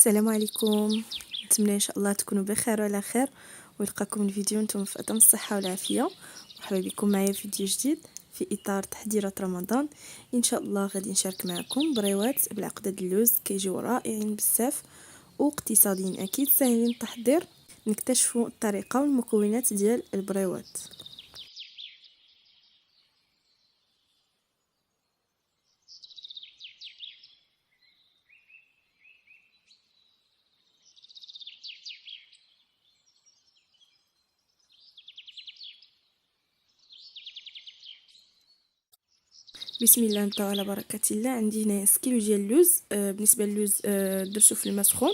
السلام عليكم. نتمنى ان شاء الله تكونوا بخير وعلى خير ويلقاكم الفيديو نتوما في اتم الصحه والعافيه. مرحبا بكم معايا في فيديو جديد في اطار تحضيرات رمضان. ان شاء الله غادي نشارك معكم بريوات بالعقده د اللوز، كيجيو رائعين بزاف واقتصاديين، اكيد ساهلين التحضير. نكتشفوا الطريقه والمكونات ديال البريوات. بسم الله، نبداو على بركه الله. عندي هنا 1 كيلو ديال اللوز. بالنسبه للوز درتو في الماء سخون،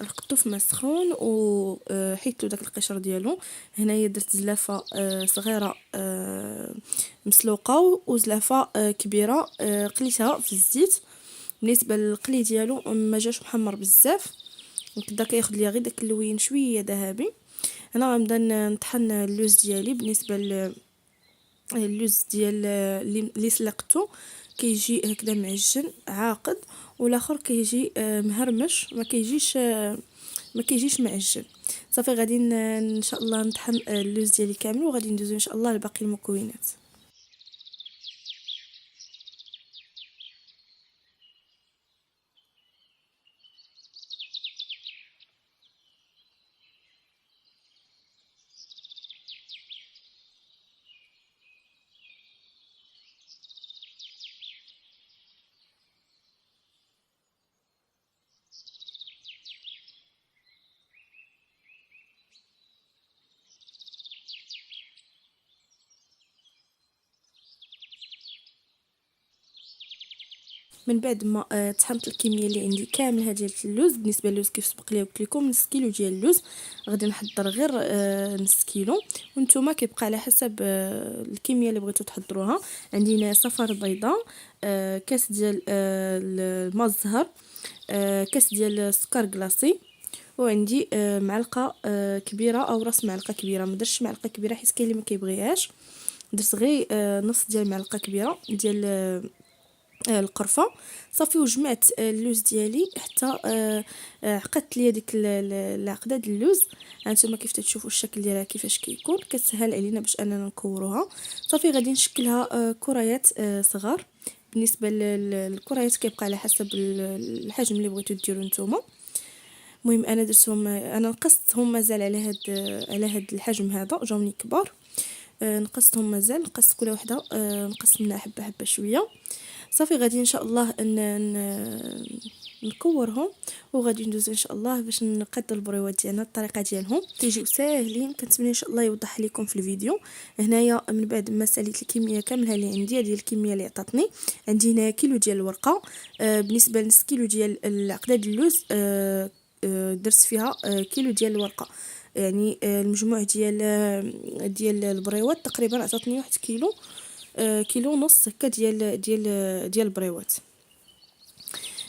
رقدته في الماء سخون وحيدتو داك القشر ديالو. هنايا درت زلافه صغيره مسلوقه وزلافه كبيره قليتها في الزيت. بالنسبه للقلي ديالو ما جاش محمر بزاف، بدا كياخذ ليا غير داك اللوين شويه ذهبي. انا غنبدا نطحن اللوز ديالي. بالنسبه اللوز ديال اللي سلقته كيجي هكذا معجن عاقد، والاخر كيجي مهرمش، ما كيجيش معجن. صافي غادي ان شاء الله نطحن اللوز ديالي كامل وغادي ندوزو ان شاء الله لباقي المكونات. من بعد ما طحنت الكميه اللي عندي كاملها ديال اللوز، بالنسبه للوز كيف سبق لي قلت لكم نص كيلو ديال اللوز، غادي نحضر غير نص كيلو، وانتم كيبقى على حسب الكميه اللي بغيتو تحضروها. عندي هنا صفر بيضاء، كاس ديال الماء الزهر، كاس ديال السكر كلاصي، وعندي معلقه كبيره او راس معلقه كبيره. ما درتش معلقه كبيره حيت كاين اللي ما كيبغيهاش، درت غير نص ديال معلقه كبيره ديال القرفه. صافي وجمعت اللوز ديالي حتى عقدت ليا ديك العقده ديال اللوز. هانتوما كيف تشوفوا الشكل ديالها كيفاش كيكون، كتسهل علينا باش اننا نكوروها. صافي غادي نشكلها كريات صغار. بالنسبه للكريات كيبقى على حسب الحجم اللي بغيتو ديروا نتوما. المهم انا درتهم، انا نقصتهم مازال على هاد الحجم هذا، جاوني كبار. نقصتهم مازال، نقصت كل وحده نقص منها حبه حبه شويه. صافي غادي ان شاء الله نكورهم وغادي ندوز ان شاء الله باش نقادو البريوات ديالنا. الطريقه ديالهم كيجيو ساهلين، كنتمنى ان شاء الله يوضح لكم في الفيديو. هنايا من بعد ما ساليت الكميه كاملها اللي عندي، ديال الكميه اللي عطاتني، عندي هنا كيلو ديال الورقه. بالنسبه لنص كيلو ديال العقده ديال اللوز درت فيها كيلو ديال الورقه. يعني المجموع ديال البريوات تقريبا عطاتني 1 كيلو، كيلو ونص هكا ديال البريوات.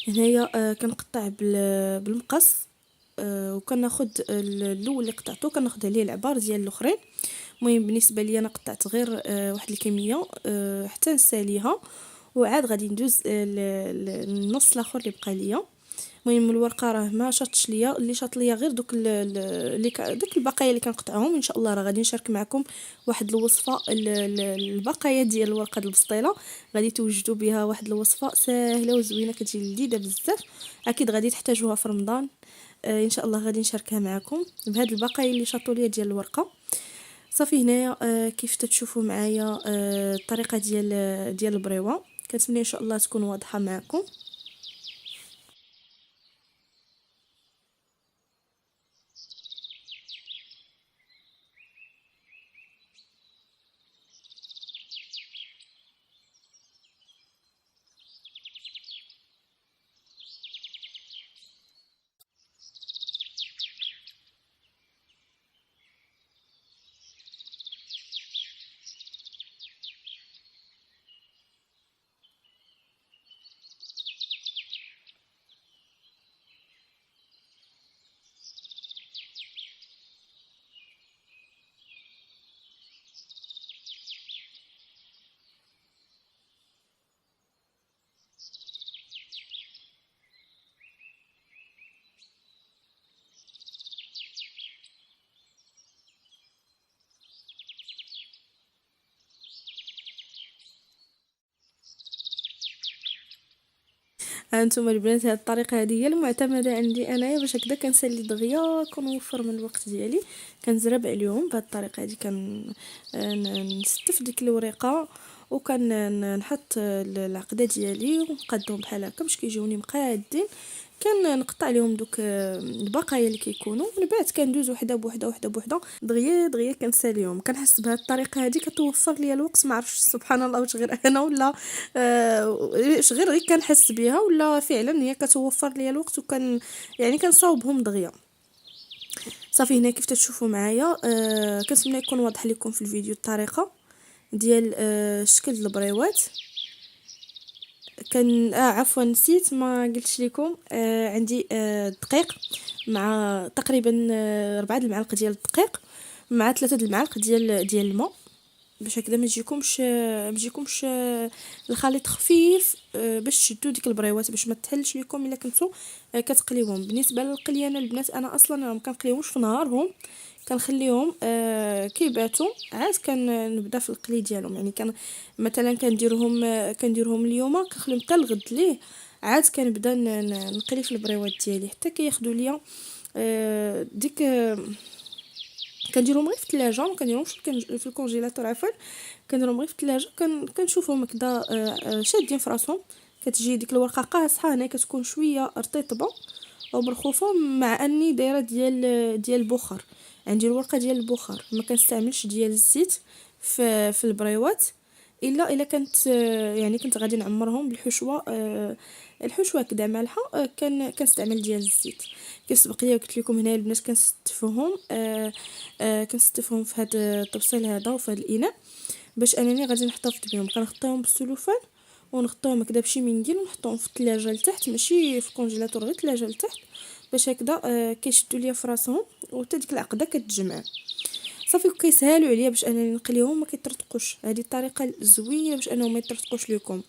هنايا كنقطع بالمقص، وكناخذ الاول اللي قطعته كناخذ عليه العبار ديال الاخرين. المهم بالنسبه لي انا قطعت غير واحد الكميه حتى نساليها، وعاد غادي ندوز النص الاخر اللي بقى ليا. المهم الورقه راه ما شاطش ليا، اللي شاط ليا غير دوك داك البقايا اللي كنقطعهم. ان شاء الله راه غادي نشارك معكم واحد الوصفه البقايا ديال الورقه البسطيله، غادي توجدوا بها واحد الوصفه سهله وزوينه كتجي لذيذه بزاف، اكيد غادي تحتاجوها في رمضان. ان شاء الله غادي نشاركها معكم بهاد البقايا اللي شاطوا ليا ديال الورقه. صافي هنايا كيف تشوفوا معايا الطريقه ديال البريوه، كنتمنى ان شاء الله تكون واضحه معكم. ها انتم البنات، هاد الطريقه هذه هي المعتمده عندي انايا باش هكذا كنسالي دغيا، كنوفر من الوقت ديالي. كنزرب عليهم بهاد الطريقه هذه. نستف ديك الوريقه وكنحط العقده ديالي ونقادهم بحال هكا باش كيجيوني مقادين. نقطع لهم دوك البقايا اللي كيكونوا، من بعد كندوز وحده بوحده وحده بوحده دغيا دغيا كنساليهم. كنحس بهاد الطريقه هذه كتوفر ليا الوقت. ما عرفتش سبحان الله واش غير انا ولا واش غير كنحس بها، ولا فعلا هي كتوفر ليا الوقت يعني كنصاوبهم دغيا. صافي هنا كيف تشوفوا معايا كنتمنى يكون واضح لكم في الفيديو الطريقه ديال شكل البريوات. كان عفوا نسيت ما قلتش لكم عندي دقيق مع تقريبا 4 المعالق ديال الدقيق مع 3 المعالق ديال الماء، باش هكذا ما يجيكمش الخليط خفيف باش تشدوا ديك البريوات باش ما تحلش لكم الا كنتو كتقليوهم. بالنسبه للقليه انا البنات، انا اصلا ما كنقليهمش في نهارهم، كنخليهم كيباتوا عاد كنبدا في القلي ديالهم. يعني مثلا كنديرهم اليوم كنخليهم حتى الغد ليه، عاد كنبدا نقلي في البريوات ديالي حتى كياخذوا ليا ديك كنديرهم غير في الثلاجه، ما كنديرهمش في الكونجيلاتور عفوا. كنديرهم غير في الثلاجه، كنشوفهم هكذا شادين في راسهم. كتجي ديك الورقه قاصحه هنا، كتكون شويه رطيطبه او مرخوفه، مع اني دايره ديال البخار. عندي الورقه ديال البخار، ما كنستعملش ديال الزيت في البريوات الا كنت يعني كنت غادي نعمرهم بالحشوه الحشوه كدا مالحه. كنستعمل ديال الزيت. كيف سبق لي قلت لكم هنا البنات كنستفهم في هذا الطبسيل هذا وفي هذا الاناء باش انني غادي نحتفظ بهم. كنغطيهم بالسلوفان ونغطيهم هكذا بشي منديل ونحطهم في الثلاجه لتحت، ماشي في الكونجيلاتور، غير الثلاجه لتحت باش هكذا كيشدوا ليا في راسهم وحتى ديك العقده كتجمع. صافي كيسهلوا عليا باش انني نقليهم ما كيطرطقوش. هذه الطريقه زوينه باش انهم ما يطرطقوش لكم.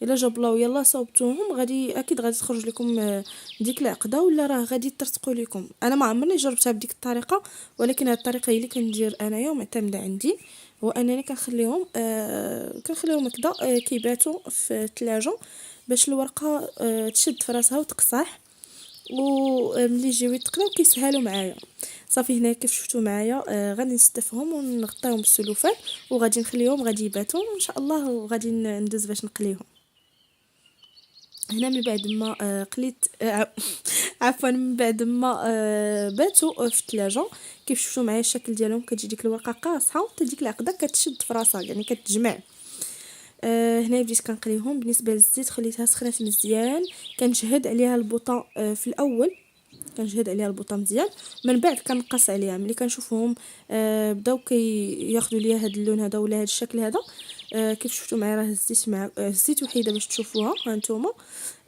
الا جبلاو يلا صوبتوهم غادي اكيد غادي تخرج لكم ديك العقده، ولا راه غادي يطرطقوا لكم. انا ما عمرني جربتها بديك الطريقه، ولكن هذه الطريقه هي اللي كندير انايا ومعتمده عندي. هو انني كنخليهم هكذا كيباتوا في الثلاجه باش الورقه تشد في راسها وتقصح، وملي يجيو يتقلاو كيسهلوا معايا. صافي هنا كيف شفتوا معايا غادي نستفهم ونغطيهم بالسلوفان وغادي نخليهم غادي يباتوا ان شاء الله، وغادي ندوز باش نقليهم. هنا من بعد ما قليت عفوا من بعد ما باتوا في الثلاجه، كيف شفتوا معايا الشكل ديالهم كتجي ديك الورقه قاصحه حتى ديك العقده كتشد في راسها يعني كتجمع. هنا بديت كنقليهم. بالنسبه للزيت خليتها سخنات مزيان، كنجهد عليها البوطه في الاول، كنجهد عليها البوطه مزيان، من بعد كنقص عليها. ملي كنشوفهم بداو ياخذوا ليا هذا اللون هذا ولا هذا الشكل هذا كيف شفتوا معايا راه الزيت مع الزيت وحيده باش تشوفوها. ها نتوما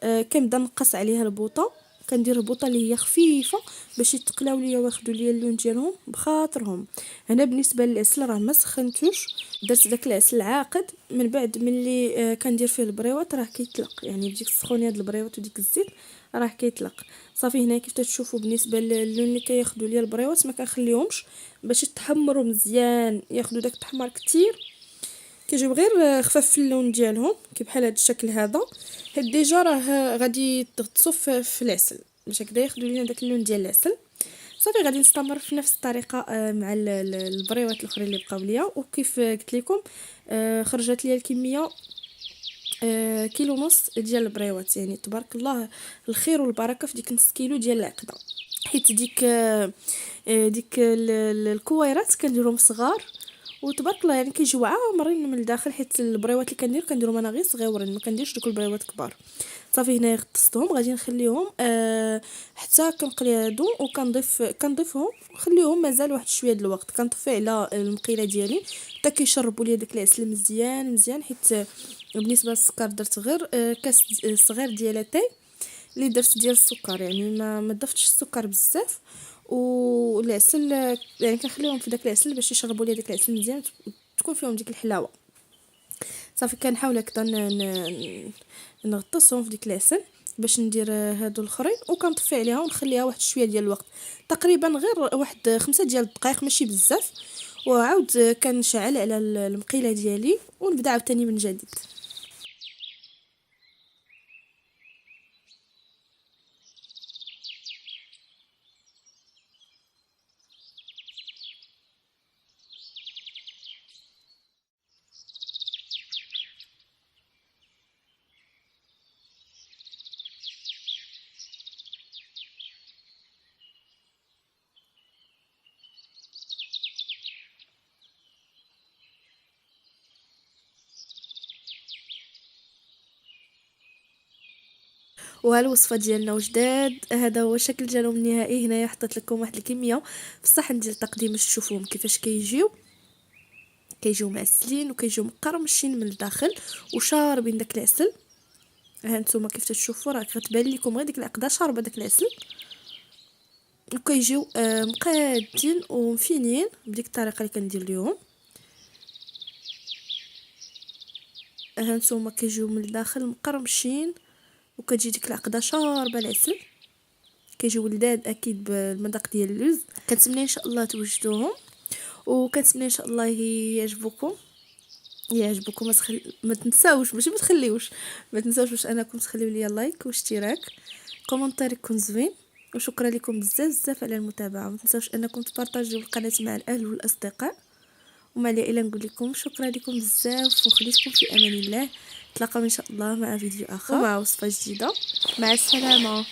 كنبدا نقص عليها البوطه، كندير البوطه اللي هي خفيفه باش يتقلاو ليا وياخذوا ليا اللون ديالهم بخاطرهم. هنا بالنسبه للعسل راه ما سخنتوش، درت داك العسل عاقد. من بعد ملي كندير فيه البريوات راه كيطلق، يعني بديك السخونيه ديال البريوات وديك الزيت راه كيطلق. صافي هنا كيف تشوفوا بالنسبه للون اللي كياخذوا ليا البريوات ما كنخليهمش باش يتحمروا مزيان، ياخذوا داك التحمار كتير، كيجيو غير خفاف في اللون ديالهم كي بحال هذا الشكل هذا. هاد ديجا راه غادي تغطسوا في العسل باش هكذا ياخذوا لينا داك اللون ديال العسل. صافي غادي نستمر في نفس الطريقه مع البريوات الاخرين اللي بقاو ليا. وكيف قلت لكم خرجت ليا الكميه كيلو ونص ديال البريوات، يعني تبارك الله الخير والبركه في ديك نص كيلو ديال العقده. حيت ديك الكويرات كنديرهم صغار وتبارك الله يعني كيجيو عامرين من الداخل، حيت البريوات اللي كنديرهم انا غير صغيورين، ما كنديرش دوك البريوات كبار. صافي هنا غطستهم غادي نخليهم حتى كنقلي هادو كنضيفهم نخليهم مازال واحد شويه د الوقت. كنطفي على المقيله ديالي حتى كيشربوا ليا داك العسل مزيان مزيان. حيت بالنسبه للسكر درت غير كاس صغير ديال اتاي اللي درت ديال السكر، يعني ما ضفتش السكر بزاف. والعسل يعني كنخليهم في داك العسل باش يشربوا لي داك العسل مزيان تكون فيهم ديك الحلاوه. صافي كنحاول هكذا نغطسهم في ديك العسل باش ندير هادو الاخرين، وكنطفي عليها ونخليها واحد شويه ديال الوقت، تقريبا غير واحد 5 ديال الدقائق ماشي بزاف. وعاود كنشعل على المقيله ديالي ونبدا عاوتاني من جديد. وها الوصفه ديالنا وجداد. هذا هو الشكل ديالهم النهائي. هنايا حطيت لكم واحد الكميه في الصحن ديال التقديم باش تشوفوهم كيفاش كيجيو معسلين وكيجيو مقرمشين من الداخل وشاربين داك العسل. ها نتوما كيف تشوفوا راه غتبان لكم غير ديك العقده شاربه داك العسل، وكيجيو مقادين ومفينين بديك الطريقه اللي كندير ليهم. ها نتوما كيجيو من الداخل مقرمشين وكتجي ديك العقده شاربه العسل. كيجيو لذاذ اكيد بالمذاق ديال اللوز. كنتمنى ان شاء الله توجدوهم، وكنتمنى ان شاء الله يعجبكم. ما تنساوش ماشي ما تخليوش، ما تنساوش باش انكم تخليو لي لايك واشتراك، كومونتير يكون زوين. وشكرا لكم بزاف على المتابعه. ما تنساوش انكم تبارطاجيو القناه مع الاهل والاصدقاء. وما لي الا نقول لكم شكرا لكم بزاف وخليكم في امان الله. نتلاقاو ان شاء الله مع فيديو اخر ومع وصفه جديده. مع السلامه.